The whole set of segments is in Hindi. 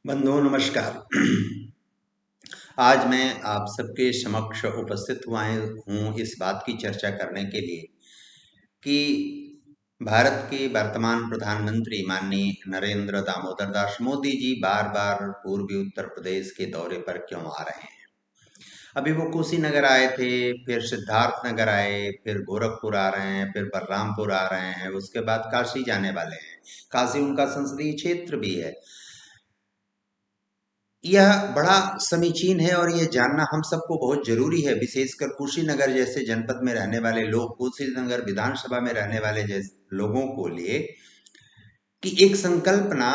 बंधुओं नमस्कार। आज मैं आप सबके समक्ष उपस्थित हुआ हूँ इस बात की चर्चा करने के लिए कि भारत के वर्तमान प्रधानमंत्री माननीय नरेंद्र दामोदर दास मोदी जी बार बार पूर्वी उत्तर प्रदेश के दौरे पर क्यों आ रहे हैं। अभी वो कुशीनगर आए थे, फिर सिद्धार्थ नगर आए, फिर गोरखपुर आ रहे हैं, फिर बलरामपुर आ रहे हैं, उसके बाद काशी जाने वाले हैं। काशी उनका संसदीय क्षेत्र भी है। यह बड़ा समीचीन है और यह जानना हम सबको बहुत जरूरी है, विशेषकर कुशीनगर जैसे जनपद में रहने वाले लोग, कुशीनगर विधानसभा में रहने वाले जैसे लोगों को लिए कि एक संकल्पना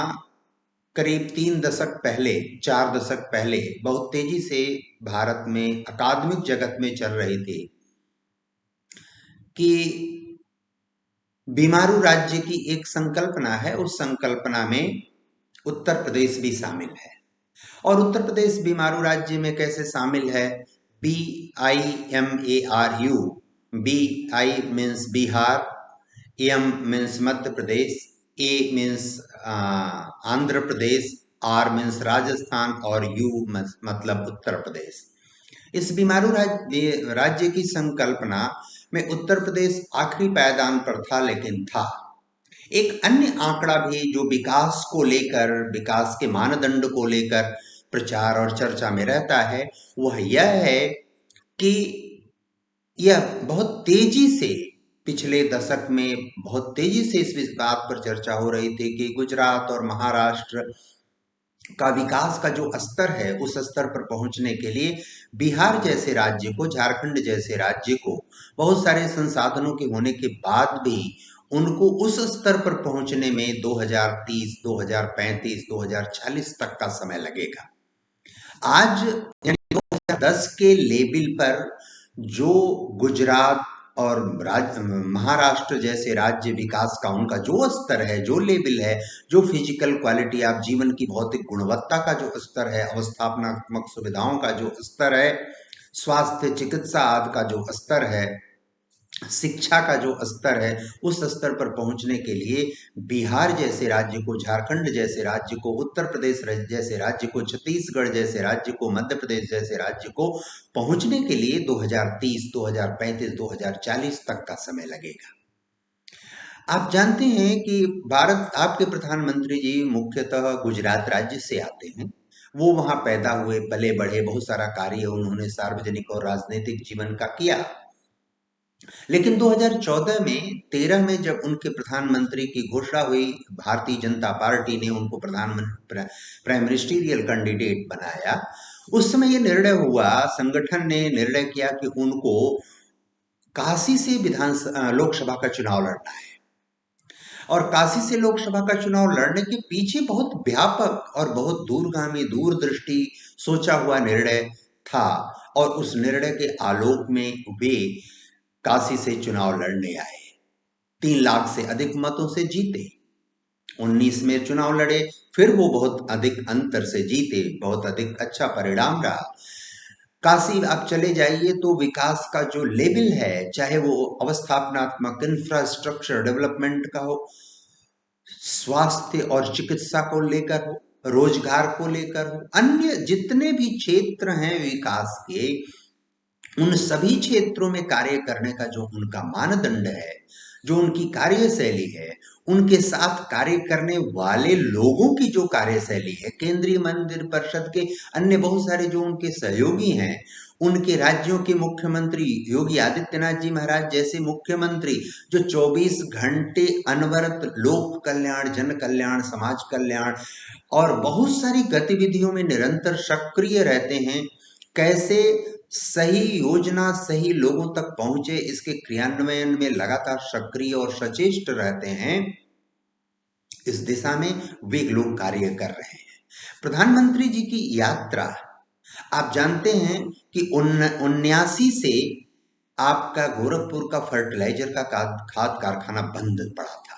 करीब 3 दशक पहले, 4 दशक पहले बहुत तेजी से भारत में अकादमिक जगत में चल रही थी कि बीमारू राज्य की एक संकल्पना है। उस संकल्पना में उत्तर प्रदेश भी शामिल है। और उत्तर प्रदेश बीमारू राज्य में कैसे शामिल है? BIMARU, B I means Bihar, M means Madhya Pradesh, A means Andhra Pradesh, R means Rajasthan और यू मतलब उत्तर प्रदेश। इस बीमारू राज्य की संकल्पना में उत्तर प्रदेश आखिरी पायदान पर था, लेकिन था एक अन्य आंकड़ा भी जो विकास को लेकर, विकास के मानदंड को लेकर प्रचार और चर्चा में रहता है। वह यह है कि यह बहुत तेजी से पिछले दशक में बहुत तेजी से इस बात पर चर्चा हो रही थी कि गुजरात और महाराष्ट्र का विकास का जो स्तर है, उस स्तर पर पहुंचने के लिए बिहार जैसे राज्य को, झारखंड जैसे राज्य को बहुत सारे संसाधनों के होने के बाद भी उनको उस स्तर पर पहुंचने में 2030, 2035, 2040 तक का समय लगेगा। आज यानी 2010 के लेवल पर जो गुजरात और महाराष्ट्र जैसे राज्य विकास का उनका जो स्तर है, जो लेवल है, जो फिजिकल क्वालिटी, आप जीवन की भौतिक गुणवत्ता का जो स्तर है, अवस्थापनात्मक सुविधाओं का जो स्तर है, स्वास्थ्य चिकित्सा आदि का जो स्तर है, शिक्षा का जो स्तर है, उस स्तर पर पहुंचने के लिए बिहार जैसे राज्य को, झारखंड जैसे राज्य को, उत्तर प्रदेश जैसे राज्य को, छत्तीसगढ़ जैसे राज्य को, मध्य प्रदेश जैसे राज्य को पहुंचने के लिए 2030, 2035, 2040 तक का समय लगेगा। आप जानते हैं कि भारत, आपके प्रधानमंत्री जी मुख्यतः गुजरात राज्य से आते हैं। वो वहां पैदा हुए, पले बढ़े, बहुत सारा कार्य उन्होंने सार्वजनिक और राजनीतिक जीवन का किया। लेकिन 2014 में 13 में जब उनके प्रधानमंत्री की घोषणा हुई, भारतीय जनता पार्टी ने उनको प्रधानमंत्री प्राइम मिनिस्टीरियल कैंडिडेट बनाया। उस समय यह निर्णय हुआ, संगठन ने निर्णय किया कि उनको काशी से लोकसभा का चुनाव लड़ना है। और काशी से लोकसभा का चुनाव लड़ने के पीछे बहुत व्यापक और बहुत दूरगामी, दूरदृष्टि सोचा हुआ निर्णय था। और उस निर्णय के आलोक में वे काशी से चुनाव लड़ने आए, 3 लाख से अधिक मतों से जीते। 19 में चुनाव लड़े, फिर वो बहुत अधिक अंतर से जीते, बहुत अधिक अच्छा परिणाम रहा। काशी आप चले जाइए तो विकास का जो लेवल है, चाहे वो अवस्थापनात्मक इंफ्रास्ट्रक्चर डेवलपमेंट का हो, स्वास्थ्य और चिकित्सा को लेकर हो, रोजगार को लेकर हो, अन्य जितने भी क्षेत्र हैं विकास के, उन सभी क्षेत्रों में कार्य करने का जो उनका मानदंड है, जो उनकी कार्यशैली है, उनके साथ कार्य करने वाले लोगों की जो कार्यशैली है, केंद्रीय मंत्रि परिषद के अन्य बहुत सारे जो उनके सहयोगी हैं, उनके राज्यों के मुख्यमंत्री योगी आदित्यनाथ जी महाराज जैसे मुख्यमंत्री जो 24 घंटे अनवरत लोक कल्याण, जन कल्याण, समाज कल्याण और बहुत सारी गतिविधियों में निरंतर सक्रिय रहते हैं, कैसे सही योजना सही लोगों तक पहुंचे, इसके क्रियान्वयन में लगातार सक्रिय और सचेष्ट रहते हैं, इस दिशा में वे लोग कार्य कर रहे हैं। प्रधानमंत्री जी की यात्रा, आप जानते हैं कि 79 से आपका गोरखपुर का फर्टिलाइजर का खाद कारखाना बंद पड़ा था।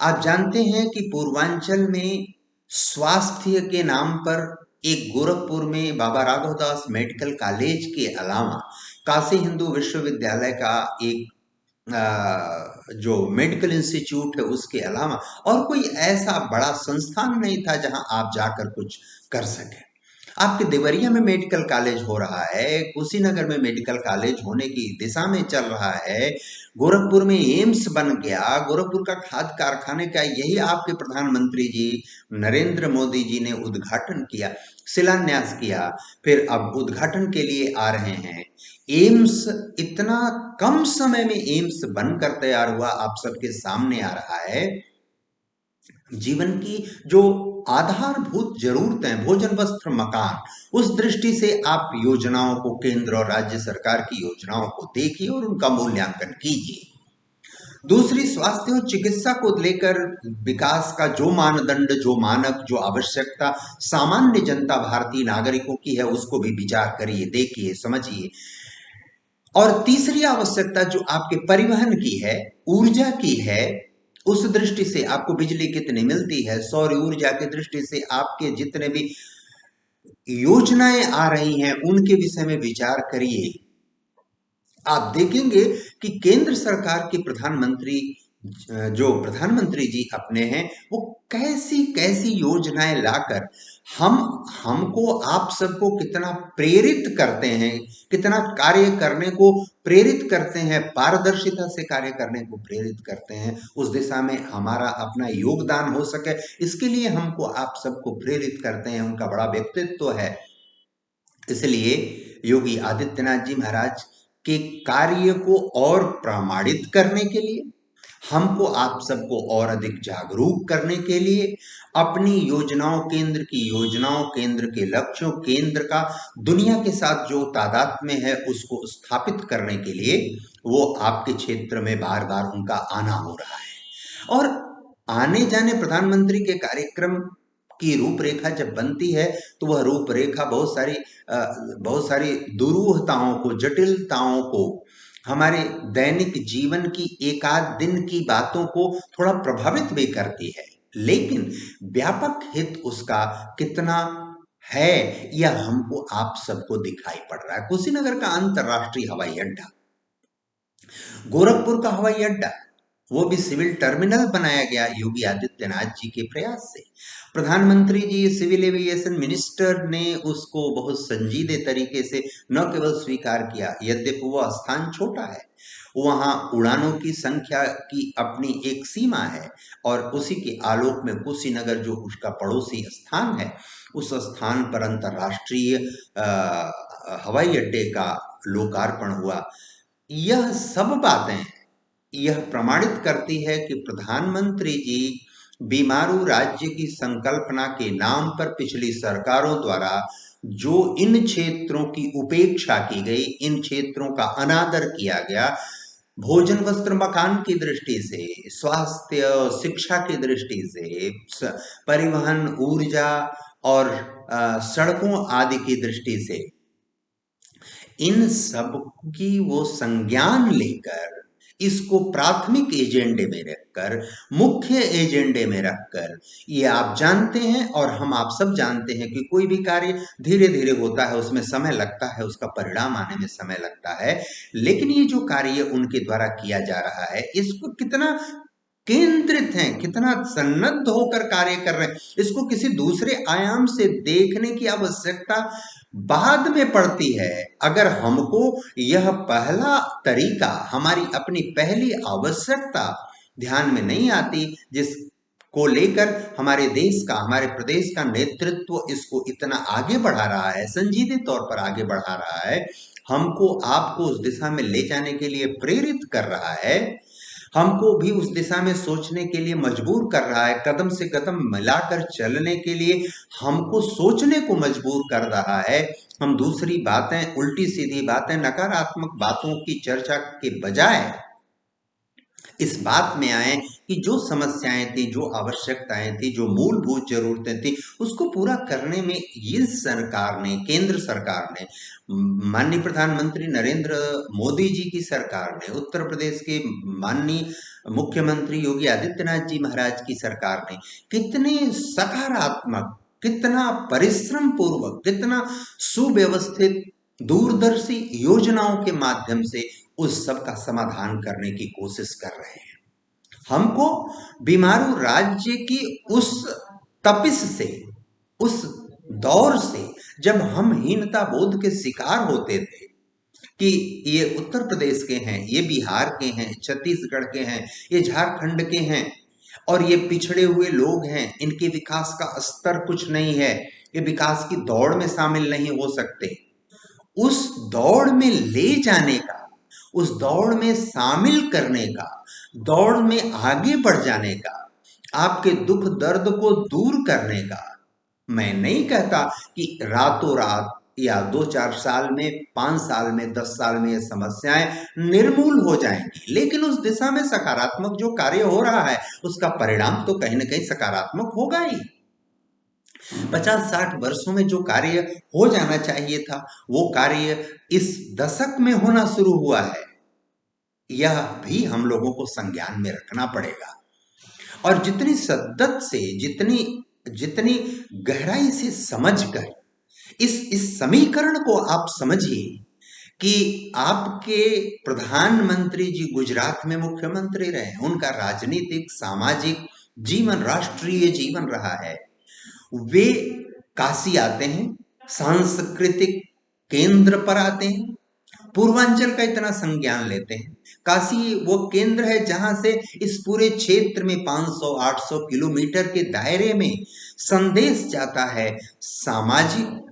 आप जानते हैं कि पूर्वांचल में स्वास्थ्य के नाम पर एक गोरखपुर में बाबा राघवदास मेडिकल कॉलेज के अलावा काशी हिंदू विश्वविद्यालय का एक जो मेडिकल इंस्टीट्यूट है उसके अलावा और कोई ऐसा बड़ा संस्थान नहीं था जहां आप जाकर कुछ कर सकें। आपके देवरिया में मेडिकल कॉलेज हो रहा है, कुशीनगर में मेडिकल कॉलेज होने की दिशा में चल रहा है, गोरखपुर में एम्स बन गया, गोरखपुर का खाद कारखाने का यही आपके प्रधानमंत्री जी नरेंद्र मोदी जी ने उद्घाटन किया, शिलान्यास किया, फिर अब उद्घाटन के लिए आ रहे हैं। एम्स इतना कम समय में एम्स बनकर तैयार हुआ, आप सबके सामने आ रहा है। जीवन की जो आधारभूत जरूरतें, भोजन वस्त्र मकान, उस दृष्टि से आप योजनाओं को, केंद्र और राज्य सरकार की योजनाओं को देखिए और उनका मूल्यांकन कीजिए। दूसरी, स्वास्थ्य और चिकित्सा को लेकर विकास का जो मानदंड, जो मानक, जो आवश्यकता सामान्य जनता भारतीय नागरिकों की है, उसको भी विचार करिए, देखिए, समझिए। और तीसरी आवश्यकता जो आपके परिवहन की है, ऊर्जा की है, उस दृष्टि से आपको बिजली कितनी मिलती है, सौर ऊर्जा की दृष्टि से आपके जितने भी योजनाएं आ रही हैं उनके विषय में विचार करिए। आप देखेंगे कि केंद्र सरकार के प्रधानमंत्री, जो प्रधानमंत्री जी अपने हैं, वो कैसी कैसी योजनाएं लाकर हमको, आप सबको कितना प्रेरित करते हैं, कितना कार्य करने को प्रेरित करते हैं, पारदर्शिता से कार्य करने को प्रेरित करते हैं, उस दिशा में हमारा अपना योगदान हो सके, इसके लिए हमको, आप सबको प्रेरित करते हैं। उनका बड़ा व्यक्तित्व है, इसलिए योगी आदित्यनाथ जी महाराज के कार्य को और प्रमाणित करने के लिए, हमको, आप सबको और अधिक जागरूक करने के लिए, अपनी योजनाओं, केंद्र की योजनाओं, केंद्र के लक्ष्यों, केंद्र का दुनिया के साथ जो तादात्म्य है उसको स्थापित करने के लिए वो आपके क्षेत्र में बार बार उनका आना हो रहा है। और आने जाने प्रधानमंत्री के कार्यक्रम की रूपरेखा जब बनती है तो वह रूपरेखा बहुत सारी दुरूहताओं को, जटिलताओं को, हमारे दैनिक जीवन की एकाध दिन की बातों को थोड़ा प्रभावित भी करती है, लेकिन व्यापक हित उसका कितना है यह हमको, आप सबको दिखाई पड़ रहा है। कुशीनगर का अंतर्राष्ट्रीय हवाई अड्डा, गोरखपुर का हवाई अड्डा, वो भी सिविल टर्मिनल बनाया गया योगी आदित्यनाथ जी के प्रयास से। प्रधानमंत्री जी, सिविल एविएशन मिनिस्टर ने उसको बहुत संजीदे तरीके से न केवल स्वीकार किया, यद्यपि वह स्थान छोटा है, वहां उड़ानों की संख्या की अपनी एक सीमा है, और उसी के आलोक में कुशीनगर जो उसका पड़ोसी स्थान है, उस स्थान पर अंतर्राष्ट्रीय हवाई अड्डे का लोकार्पण हुआ। यह सब बातें यह प्रमाणित करती है कि प्रधानमंत्री जी बीमारू राज्य की संकल्पना के नाम पर पिछली सरकारों द्वारा जो इन क्षेत्रों की उपेक्षा की गई, इन क्षेत्रों का अनादर किया गया, भोजन वस्त्र मकान की दृष्टि से, स्वास्थ्य शिक्षा की दृष्टि से, परिवहन, ऊर्जा और सड़कों आदि की दृष्टि से, इन सब की वो संज्ञान लेकर, इसको प्राथमिक एजेंडे में रखकर, मुख्य एजेंडे में रखकर, ये आप जानते हैं और हम आप सब जानते हैं कि कोई भी कार्य धीरे धीरे होता है, उसमें समय लगता है, उसका परिणाम आने में समय लगता है, लेकिन ये जो कार्य उनके द्वारा किया जा रहा है, इसको कितना केंद्रित हैं, कितना सन्नद्ध होकर कार्य कर रहे हैं, इसको किसी दूसरे आयाम से देखने की आवश्यकता बाद में पड़ती है। अगर हमको यह पहला तरीका, हमारी अपनी पहली आवश्यकता ध्यान में नहीं आती, जिसको लेकर हमारे देश का, हमारे प्रदेश का नेतृत्व इसको इतना आगे बढ़ा रहा है, संजीदे तौर पर आगे बढ़ा रहा है, हमको, आपको उस दिशा में ले जाने के लिए प्रेरित कर रहा है, हमको भी उस दिशा में सोचने के लिए मजबूर कर रहा है, कदम से कदम मिलाकर चलने के लिए हमको सोचने को मजबूर कर रहा है। हम दूसरी बातें, उल्टी सीधी बातें, नकारात्मक बातों की चर्चा के बजाय इस बात में आए कि जो समस्याएं थी, जो आवश्यकताएं थी, जो मूलभूत जरूरतें थी, उसको पूरा करने में ये सरकार ने, केंद्र सरकार ने, माननीय प्रधानमंत्री नरेंद्र मोदी जी की सरकार ने, उत्तर प्रदेश के माननीय मुख्यमंत्री योगी आदित्यनाथ जी महाराज की सरकार ने कितने सकारात्मक, कितना परिश्रम पूर्वक, कितना सुव्यवस्थित दूरदर्शी योजनाओं के माध्यम से उस सब का समाधान करने की कोशिश कर रहे हैं। हमको बीमारू राज्य की उस तपिश से, उस दौर से, जब हम हीनता बोध के शिकार होते थे कि ये उत्तर प्रदेश के हैं, ये बिहार के हैं, छत्तीसगढ़ के हैं, ये झारखंड के हैं और ये पिछड़े हुए लोग हैं, इनके विकास का स्तर कुछ नहीं है, ये विकास की दौड़ में शामिल नहीं हो सकते, उस दौड़ में ले जाने का, उस दौड़ में शामिल करने का, दौड़ में आगे बढ़ जाने का, आपके दुख दर्द को दूर करने का। मैं नहीं कहता कि रातों रात या 2-4 साल में, 5 साल में, 10 साल में ये समस्याएं निर्मूल हो जाएंगी, लेकिन उस दिशा में सकारात्मक जो कार्य हो रहा है उसका परिणाम तो कहीं ना कहीं सकारात्मक होगा ही। 50-60 वर्षों में जो कार्य हो जाना चाहिए था वो कार्य इस दशक में होना शुरू हुआ है, यह भी हम लोगों को संज्ञान में रखना पड़ेगा। और जितनी शिद्दत से, जितनी जितनी गहराई से समझकर इस समीकरण को आप समझिए कि आपके प्रधानमंत्री जी गुजरात में मुख्यमंत्री रहे, उनका राजनीतिक सामाजिक जीवन राष्ट्रीय जीवन रहा है, वे काशी आते हैं, सांस्कृतिक केंद्र पर आते हैं, पूर्वांचल का इतना संज्ञान लेते हैं। काशी वो केंद्र है जहां से इस पूरे क्षेत्र में 500-800 किलोमीटर के दायरे में संदेश जाता है सामाजिक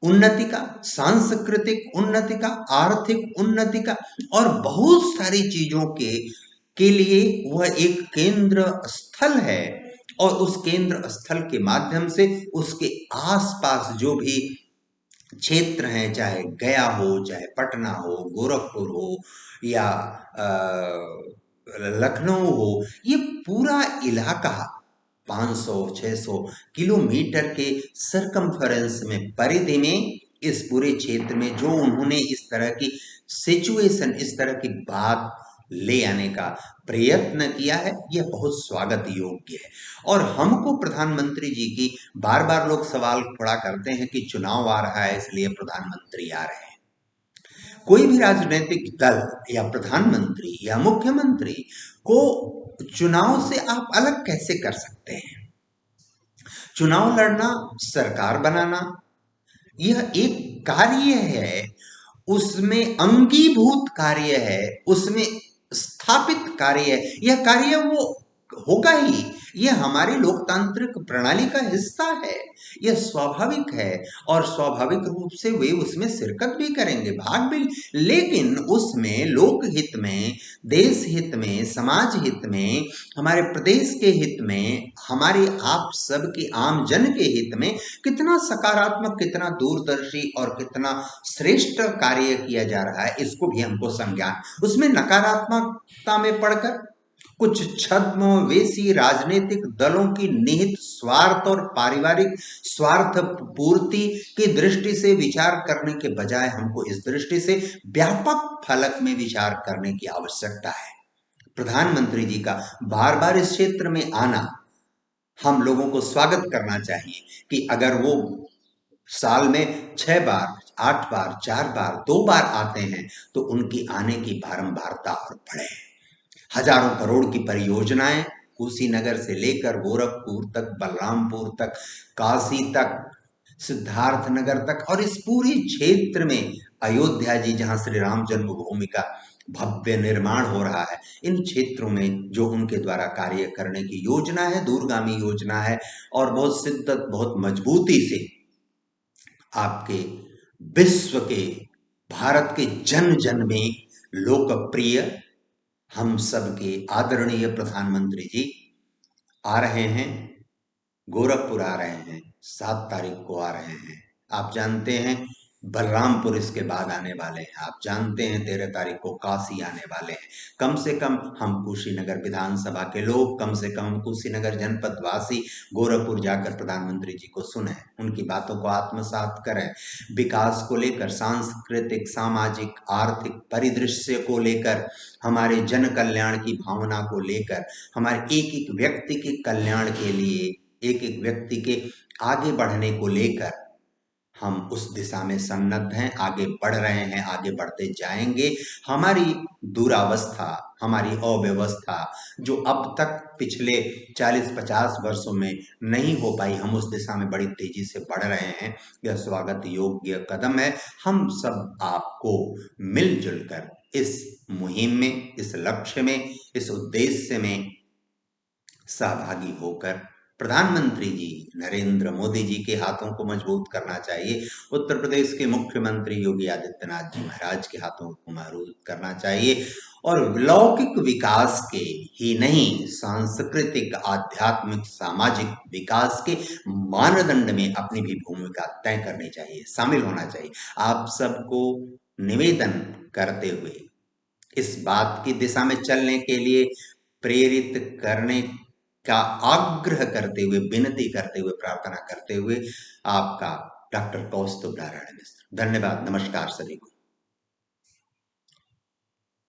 उन्नति का, सांस्कृतिक उन्नति का, आर्थिक उन्नति का और बहुत सारी चीजों के लिए वह एक केंद्र स्थल है। और उस केंद्र स्थल के माध्यम से उसके आसपास जो भी क्षेत्र हैं, चाहे गया हो, चाहे पटना हो, गोरखपुर हो या लखनऊ हो, ये पूरा इलाका 500-600 किलोमीटर के सरकमफेरेंस में, परिधि में, इस पूरे क्षेत्र में जो उन्होंने इस तरह की सिचुएशन, इस तरह की बात ले आने का प्रयत्न किया है, यह बहुत स्वागत योग्य है। और हमको प्रधानमंत्री जी की, बार बार लोग सवाल खड़ा करते हैं कि चुनाव आ रहा है इसलिए प्रधानमंत्री आ रहे हैं। कोई भी राजनीतिक दल या प्रधानमंत्री या मुख्यमंत्री को चुनाव से आप अलग कैसे कर सकते हैं? चुनाव लड़ना, सरकार बनाना, यह एक कार्य है, उसमें अंगीभूत कार्य है, उसमें स्थापित कार्य है, यह कार्य वो होगा ही, यह हमारी लोकतांत्रिक प्रणाली का हिस्सा है, यह स्वाभाविक है और स्वाभाविक रूप से वे उसमें शिरकत भी करेंगे, भाग भी, लेकिन उसमें लोक हित में, देश हित में, समाज हित में, हमारे प्रदेश के हित में, हमारे आप सबके आम जन के हित में कितना सकारात्मक, कितना दूरदर्शी और कितना श्रेष्ठ कार्य किया जा रहा है, इसको भी हमको संज्ञान, उसमें नकारात्मकता में पड़कर कुछ छद्मवेशी राजनीतिक दलों की निहित स्वार्थ और पारिवारिक स्वार्थ पूर्ति की दृष्टि से विचार करने के बजाय हमको इस दृष्टि से व्यापक फलक में विचार करने की आवश्यकता है। प्रधानमंत्री जी का बार बार इस क्षेत्र में आना हम लोगों को स्वागत करना चाहिए कि अगर वो साल में 6 बार, 8 बार, 4 बार, 2 बार आते हैं तो उनकी आने की बारंबारता और बढ़े। हजारों करोड़ की परियोजनाएं कुशीनगर से लेकर गोरखपुर तक, बलरामपुर तक, काशी तक, सिद्धार्थनगर तक और इस पूरे क्षेत्र में अयोध्या जी जहां श्री राम जन्मभूमि का भव्य निर्माण हो रहा है, इन क्षेत्रों में जो उनके द्वारा कार्य करने की योजना है, दूरगामी योजना है और बहुत शिद्दत, बहुत मजबूती से आपके विश्व के, भारत के जन जन में लोकप्रिय हम सबके आदरणीय प्रधानमंत्री जी आ रहे हैं, गोरखपुर आ रहे हैं, 7 तारीख को आ रहे हैं। आप जानते हैं बलरामपुर इसके बाद आने वाले हैं, आप जानते हैं 13 तारीख को काशी आने वाले हैं। कम से कम हम कुशीनगर विधानसभा के लोग, कम से कम कुशीनगर जनपद वासी गोरखपुर जाकर प्रधानमंत्री जी को सुने, उनकी बातों को आत्मसात करें, विकास को लेकर, सांस्कृतिक, सामाजिक, आर्थिक परिदृश्य को लेकर, हमारे जन कल्याण की भावना को लेकर, हमारे एक एक व्यक्ति के कल्याण के लिए, एक एक व्यक्ति के आगे बढ़ने को लेकर हम उस दिशा में सन्नद्ध हैं, आगे बढ़ रहे हैं, आगे बढ़ते जाएंगे। हमारी दुरावस्था, हमारी अव्यवस्था जो अब तक पिछले 40-50 वर्षों में नहीं हो पाई, हम उस दिशा में बड़ी तेजी से बढ़ रहे हैं। यह स्वागत योग्य कदम है। हम सब आपको मिलजुल कर इस मुहिम में, इस लक्ष्य में, इस उद्देश्य में सहभागी होकर प्रधानमंत्री जी नरेंद्र मोदी जी के हाथों को मजबूत करना चाहिए। उत्तर प्रदेश के मुख्यमंत्री योगी आदित्यनाथ जी महाराज के हाथों को मजबूत करना चाहिए और लौकिक विकास के ही नहीं, सांस्कृतिक, आध्यात्मिक, सामाजिक विकास के मानदंड में अपनी भी भूमिका तय करनी चाहिए, शामिल होना चाहिए। आप सबको निवेदन करते हुए, इस बात की दिशा में चलने के लिए प्रेरित करने का आग्रह करते हुए, विनती करते हुए, प्रार्थना करते हुए, आपका डॉक्टर कौस्तुभ नारायण मिश्र। धन्यवाद। नमस्कार सभी को।